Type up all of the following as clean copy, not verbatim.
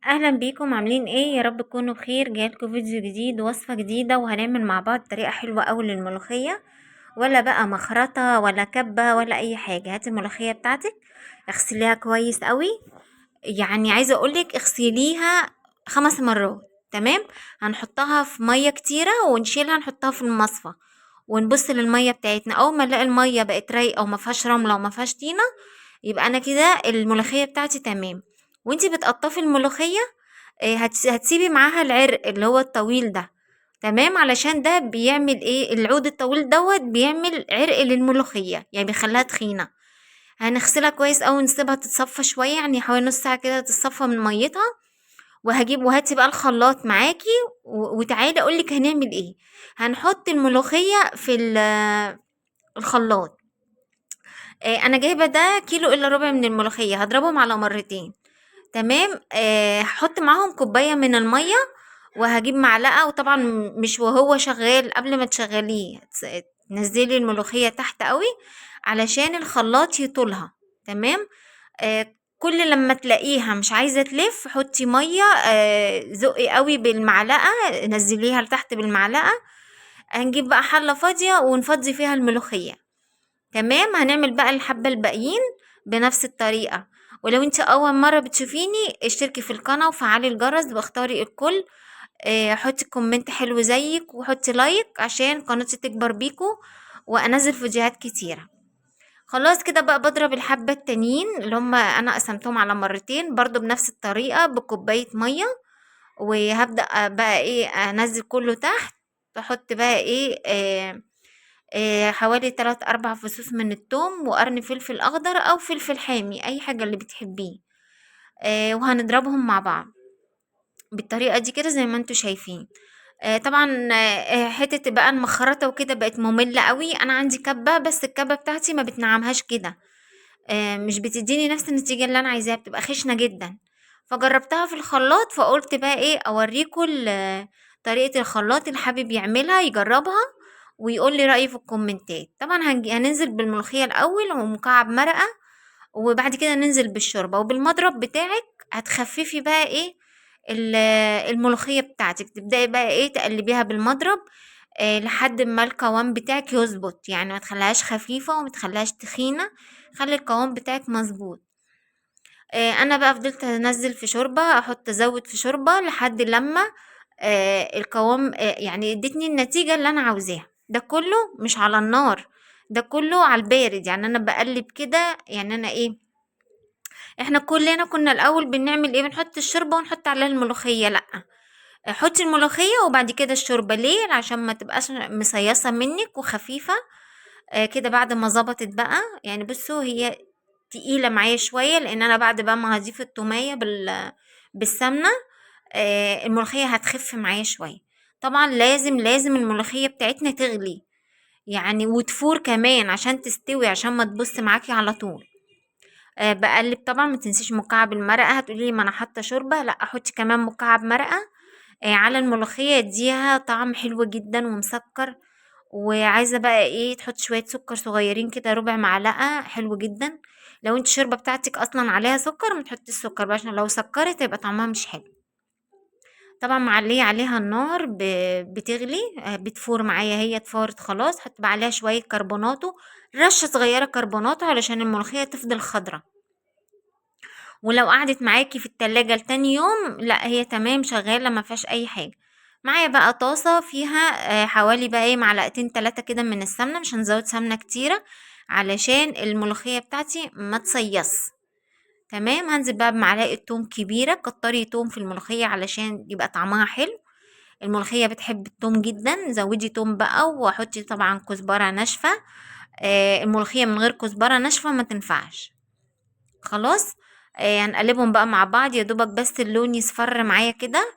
اهلا بيكم، عاملين ايه؟ يا رب تكونوا بخير. جايلكم فيديو جديد، وصفة جديدة، وهنعمل مع بعض طريقة حلوة اوي للملوخية. ولا بقى مخرطة ولا كبة ولا اي حاجة. هاتي الملوخية بتاعتك، اغسليها كويس قوي. يعني عايزة اقولك اغسليها 5 مرات. تمام. هنحطها في مية كتيرة ونشيلها نحطها في المصفى، ونبص للمية بتاعتنا. اول ما نلاقي المية بقت رايقة وما فيهاش رملة وما فيهاش طينة، يبقى انا كده الملوخية بتاعتي تمام. وانتي بتقطفي الملوخية، هتسيبي معاها العرق اللي هو الطويل ده. تمام، علشان ده بيعمل ايه؟ العود الطويل دوت بيعمل عرق للملوخية، يعني بيخليها تخينة. هنغسلها كويس اوي، نسيبها تتصفى شوية، يعني حوالي نص ساعة كده تتصفى من ميتها. وهاتي بقى الخلاط معاكي، وتعالي اقولك هنعمل ايه. هنحط الملوخية في الخلاط. انا جايبة ده كيلو الا ربع من الملوخية، هضربهم على مرتين. تمام. هحط معاهم كوباية من المية، وهجيب معلقة. وطبعا مش وهو شغال، قبل ما تشغليه تنزلي الملوخية تحت قوي علشان الخلاط يطولها. تمام. كل لما تلاقيها مش عايزة تلف، حطي مية، زقي قوي بالمعلقة، نزليها لتحت بالمعلقة. هنجيب بقى حلة فاضية ونفضي فيها الملوخية. تمام. هنعمل بقى الحبة الباقيين بنفس الطريقة. ولو انت اول مرة بتشوفيني، اشتركي في القناة وفعلي الجرس واختاري الكل. حطي كومنت حلو زيك، وحطي لايك عشان قناتي تكبر بيكو وانزل فيديوهات كتيرة. خلاص كده بقى بضرب الحبة التانيين اللي هم انا قسمتهم على مرتين، برضو بنفس الطريقة بكوباية مية. وهبدأ بقى ايه انزل كله تحت. بحط بقى ايه حوالي 3 4 فصوص من التوم، وقرن فلفل اخضر او فلفل حامي، اي حاجة اللي بتحبيه. وهنضربهم مع بعض بالطريقة دي كده زي ما انتوا شايفين. طبعا حتة بقى المخرطة وكده بقت مملة قوي. انا عندي كبة، بس الكبة بتاعتي ما بتنعمهاش كده. مش بتديني نفس النتيجة اللي انا عايزاها، بتبقى خشنة جدا. فجربتها في الخلاط، فقلت بقى ايه اوريكم طريقة الخلاط. اللي حابب يعملها يجربها ويقول لي رأيه في الكومنتات. طبعا هننزل بالملوخية الاول ومكعب مرقة، وبعد كده ننزل بالشوربة وبالمضرب بتاعك. هتخففي بقى ايه ال- الملوخية بتاعتك. تبدأي بقى ايه تقلبيها بالمضرب لحد ما القوام بتاعك يظبط، يعني ما تخليهاش خفيفة وما تخليهاش تخينة. خلي القوام بتاعك مظبوط. انا بقى فضلت انزل في شوربة، احط ازود في شوربة لحد لما القوام يعني ادتني النتيجة اللي انا عاوزاها. ده كله مش على النار، ده كله على البارد. يعني انا بقلب كده، يعني انا ايه، احنا كلنا كنا الاول بنعمل ايه؟ بنحط الشوربة ونحط عليها الملوخية. لا، حطي الملوخية وبعد كده الشوربة. ليه؟ عشان ما تبقاش مصيصة منك وخفيفة. كده بعد ما ظبطت بقى، يعني بصوا هي تقيلة معايا شوية، لان انا بعد بقى ما هضيف التومية بالسمنة الملوخية هتخف معايا شوية. طبعا لازم الملوخية بتاعتنا تغلي، يعني وتفور كمان عشان تستوي، عشان ما تبص معاكي على طول. بقلب طبعا. ما تنسيش مكعب المرقة. هتقولي لي ما انا حاطة شوربة، لا احطي كمان مكعب مرقة على الملوخية، يديها طعم حلو جدا ومسكر. وعايزة بقى ايه تحط شوية سكر صغيرين كده، ربع معلقة، حلو جدا. لو انت الشوربة بتاعتك اصلا عليها سكر، ما تحطي السكر بقى، عشان لو سكرت يبقى طعمها مش حلو. طبعا معلية عليها النار بتغلي، بتفور معايا. هي اتفارت خلاص. حط بقى عليها شوية كربوناتو، رشة صغيرة كربوناتو علشان الملوخية تفضل خضرة. ولو قعدت معاكي في التلاجة لتاني يوم، لا هي تمام شغالة ما فيهاش اي حاجة. معايا بقى طاسة فيها حوالي بقى ايه معلقتين 3 كده من السمنة، مش هنزود سمنة كتيرة علشان الملوخية بتاعتي ما تصيص. تمام. هنزل بقى بمعلقة توم كبيرة، كتري توم في الملوخية علشان يبقى طعمها حلو. الملوخية بتحب التوم جدا، زودي توم بقى. وحطي طبعا كزبرة ناشفة. الملوخية من غير كزبرة ناشفة ما تنفعش. خلاص. هنقلبهم بقى مع بعض يا دوبك بس اللون يصفر معايا كده.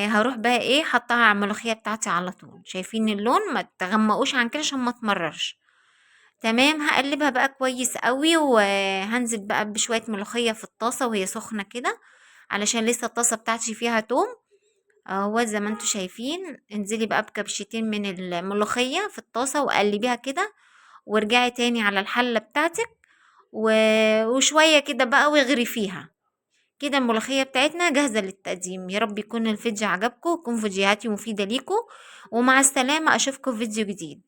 هروح بقى ايه حطها على الملوخية بتاعتي على طول. شايفين اللون؟ ما تغمقوش عن كده عشان ما تمررش. تمام. هقلبها بقى كويس قوي، وهنزل بقى بشوية ملوخية في الطاسة وهي سخنة كده، علشان لسه الطاسة بتاعتي فيها توم. اهو زي ما انتوا شايفين. انزلي بقى بكبشتين من الملوخية في الطاسة وقلبيها كده، وارجعي تاني على الحلة بتاعتك وشوية كده بقى واغرفيها. كده الملوخية بتاعتنا جاهزة للتقديم. يا رب يكون الفيديو عجبكم، ويكون فيديوهاتي مفيدة ليكم، ومع السلامة، أشوفكم في فيديو جديد.